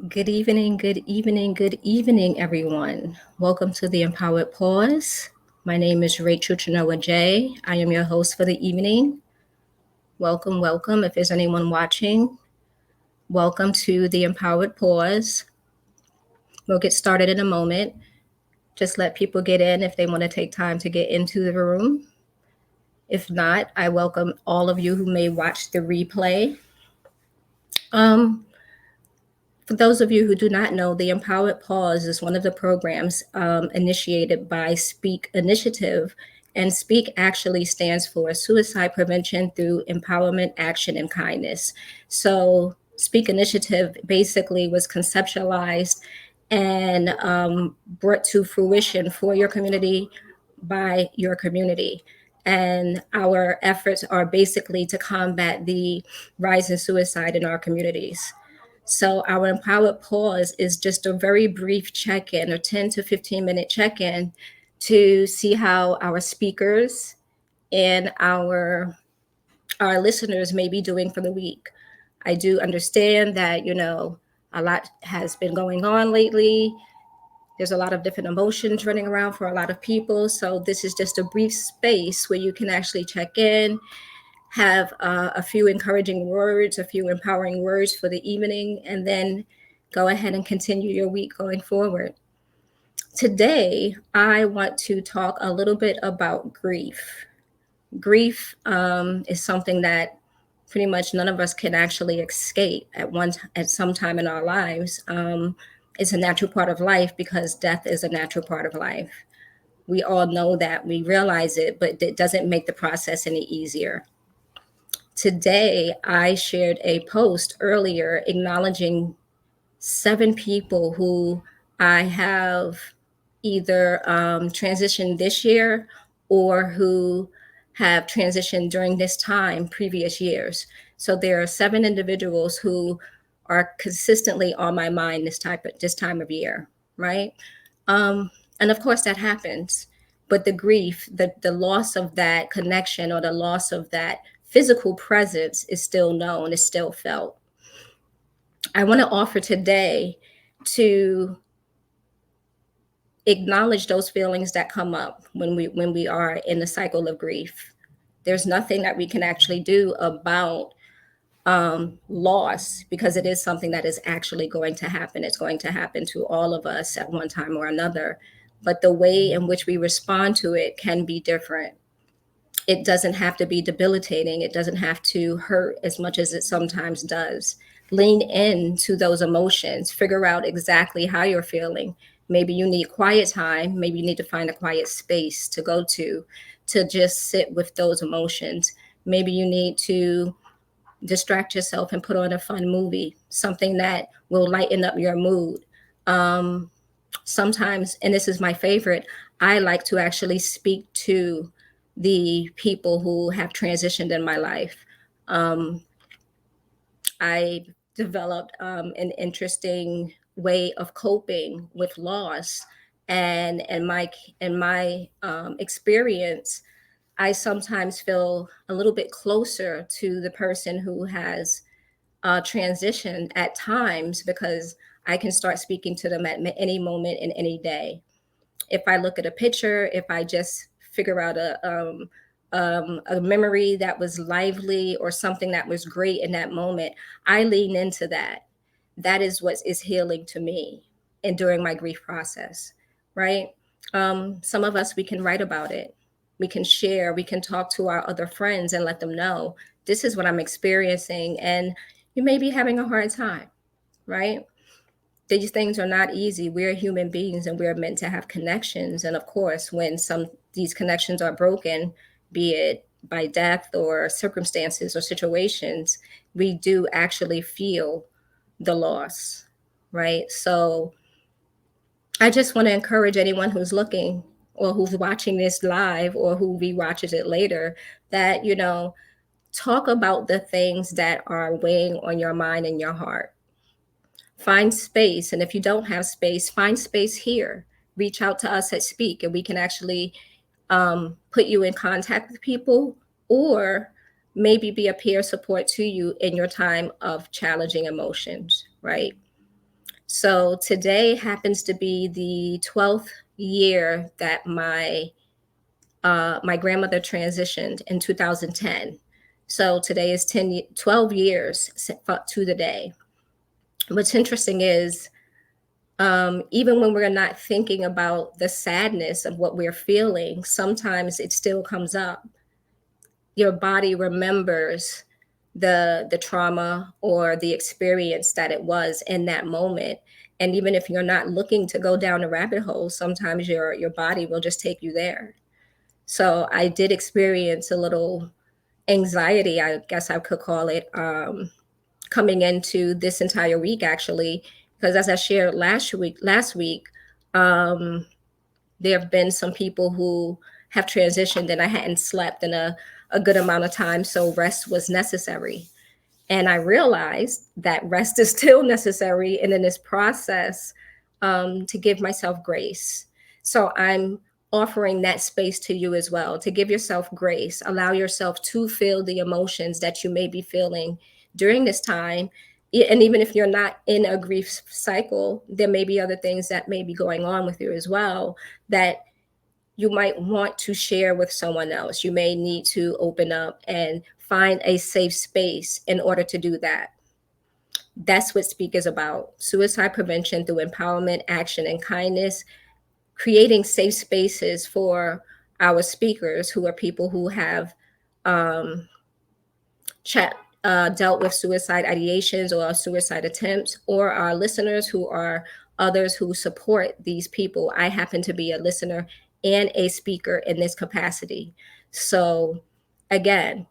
Good evening, good evening, good evening, everyone. Welcome to the Empowered Pause. My name is Rachel Chinoa J. I am your host for the evening. Welcome, welcome. If there's anyone watching, welcome to the Empowered Pause. We'll get started in a moment. Just let people get in if they want to take time to get into the room. If not, I welcome all of you who may watch the replay. Um, For those of you who do not know, the Empowered Pause is one of the programs initiated by Speak Initiative. And Speak actually stands for Suicide Prevention Through Empowerment, Action, and Kindness. So, Speak Initiative basically was conceptualized and brought to fruition for your community by your community. And our efforts are basically to combat the rise in suicide in our communities. So our empowered pause is just a very brief check-in, a 10 to 15-minute check-in to see how our speakers and our listeners may be doing for the week. I do understand that, a lot has been going on lately. There's a lot of different emotions running around for a lot of people. So this is just a brief space where you can actually check in, have a few encouraging words, a few empowering words for the evening, and then go ahead and continue your week going forward. Today, I want to talk a little bit about grief. Grief is something that pretty much none of us can actually escape at some time in our lives. It's a natural part of life because death is a natural part of life. We all know that, we realize it, but it doesn't make the process any easier. Today, I shared a post earlier acknowledging 7 people who I have either transitioned this year or who have transitioned during this time, previous years. So there are 7 individuals who are consistently on my mind this time of year, right? And of course that happens, but the grief, the loss of that connection or the loss of that physical presence is still known, is still felt. I want to offer today to acknowledge those feelings that come up when we are in the cycle of grief. There's nothing that we can actually do about loss because it is something that is actually going to happen. It's going to happen to all of us at one time or another. But the way in which we respond to it can be different. It doesn't have to be debilitating. It doesn't have to hurt as much as it sometimes does. Lean into those emotions, figure out exactly how you're feeling. Maybe you need quiet time. Maybe you need to find a quiet space to go to just sit with those emotions. Maybe you need to distract yourself and put on a fun movie, something that will lighten up your mood. Um, Sometimes, and this is my favorite, I like to actually speak to the people who have transitioned in my life. Um, I developed an interesting way of coping with loss, and my experience, I sometimes feel a little bit closer to the person who has transitioned at times because I can start speaking to them at any moment in any day. If I look at a picture, if I just figure out a memory that was lively or something that was great in that moment, I lean into that. That is what is healing to me and during my grief process, right? Some of us, we can write about it. We can share, we can talk to our other friends and let them know this is what I'm experiencing. And you may be having a hard time, right? These things are not easy. We're human beings and we're meant to have connections. And of course, when some these connections are broken, be it by death or circumstances or situations, we do actually feel the loss, right? So I just want to encourage anyone who's looking or who's watching this live or who rewatches it later that, talk about the things that are weighing on your mind and your heart. Find space. And if you don't have space, find space here. Reach out to us at Speak, and we can actually put you in contact with people or maybe be a peer support to you in your time of challenging emotions, right? So today happens to be the 12th year that my grandmother transitioned in 2010. So today is 12 years to the day. What's interesting is, even when we're not thinking about the sadness of what we're feeling, sometimes it still comes up. Your body remembers the trauma or the experience that it was in that moment. And even if you're not looking to go down a rabbit hole, sometimes your body will just take you there. So I did experience a little anxiety, I guess I could call it, coming into this entire week actually, because as I shared last week, um, there have been some people who have transitioned and I hadn't slept in a good amount of time, so rest was necessary. And I realized that rest is still necessary, and in this process, to give myself grace. So I'm offering that space to you as well, to give yourself grace. Allow yourself to feel the emotions that you may be feeling during this time. And even if you're not in a grief cycle, there may be other things that may be going on with you as well that you might want to share with someone else. You may need to open up and find a safe space in order to do that. That's what Speak is about: suicide prevention through empowerment, action, and kindness, creating safe spaces for our speakers who are people who have um, chat, dealt with suicide ideations or suicide attempts, or our listeners who are others who support these people. I happen to be a listener and a speaker in this capacity. So, again,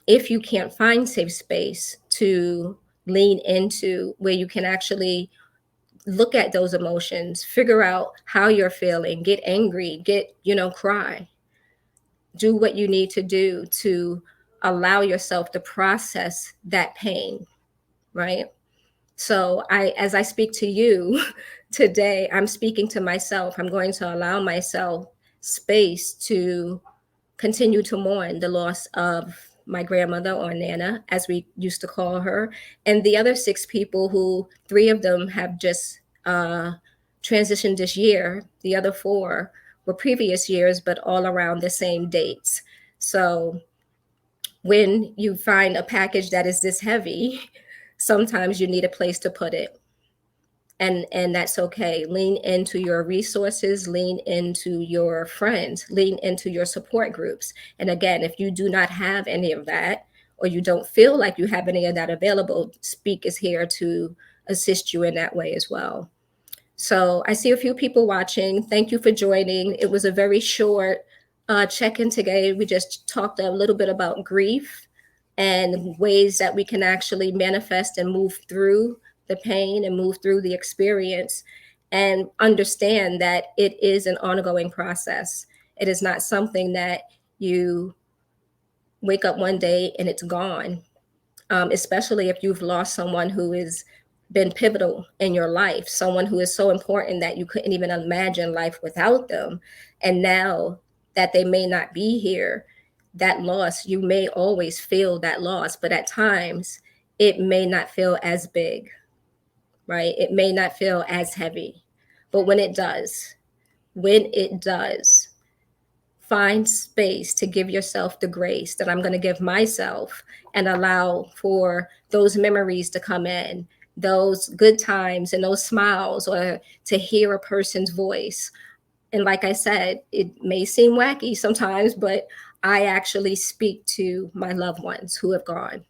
if you can't find safe space to lean into where you can actually look at those emotions, figure out how you're feeling, get angry, cry, do what you need to do to allow yourself to process that pain, right? So as I speak to you today, I'm speaking to myself. I'm going to allow myself space to continue to mourn the loss of my grandmother, or Nana, as we used to call her, and the other six people who, three of them have just transitioned this year. The other four were previous years, but all around the same dates. So when you find a package that is this heavy, sometimes you need a place to put it. And that's okay. Lean into your resources, lean into your friends, lean into your support groups. And again, if you do not have any of that, or you don't feel like you have any of that available, Speak is here to assist you in that way as well. So I see a few people watching. Thank you for joining. It was a very short check-in today. We just talked a little bit about grief and ways that we can actually manifest and move through the pain and move through the experience, and understand that it is an ongoing process. It is not something that you wake up one day and it's gone, especially if you've lost someone who has been pivotal in your life, someone who is so important that you couldn't even imagine life without them. And now that they may not be here, that loss, you may always feel that loss, but at times it may not feel as big, right? It may not feel as heavy. But when it does, find space to give yourself the grace that I'm going to give myself, and allow for those memories to come in, those good times and those smiles, or to hear a person's voice. And like I said, it may seem wacky sometimes, but I actually speak to my loved ones who have gone.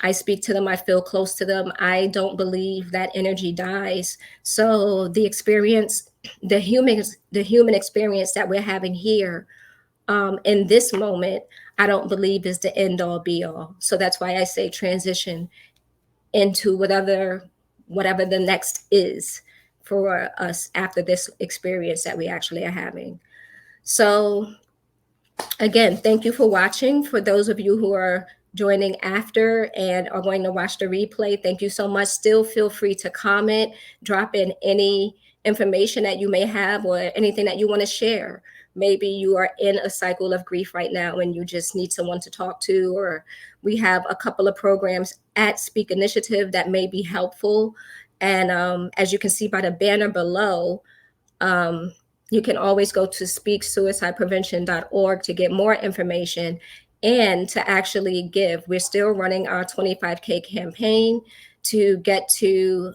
I speak to them, I feel close to them. I don't believe that energy dies. So the experience, the human experience that we're having here, in this moment, I don't believe is the end all be all. So that's why I say transition into whatever the next is for us after this experience that we actually are having. So again, thank you for watching. For those of you who are joining after and are going to watch the replay, thank you so much. Still feel free to comment, drop in any information that you may have, or anything that you want to share. Maybe you are in a cycle of grief right now and you just need someone to talk to, or we have a couple of programs at Speak Initiative that may be helpful And as you can see by the banner below, you can always go to speaksuicideprevention.org to get more information and to actually give. We're still running our 25K campaign to get to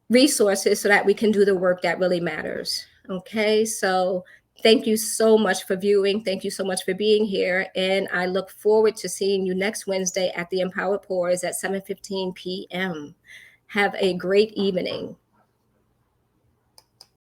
resources so that we can do the work that really matters. Okay, so thank you so much for viewing. Thank you so much for being here. And I look forward to seeing you next Wednesday at the Empowered Pores at 7:15 p.m. Have a great evening.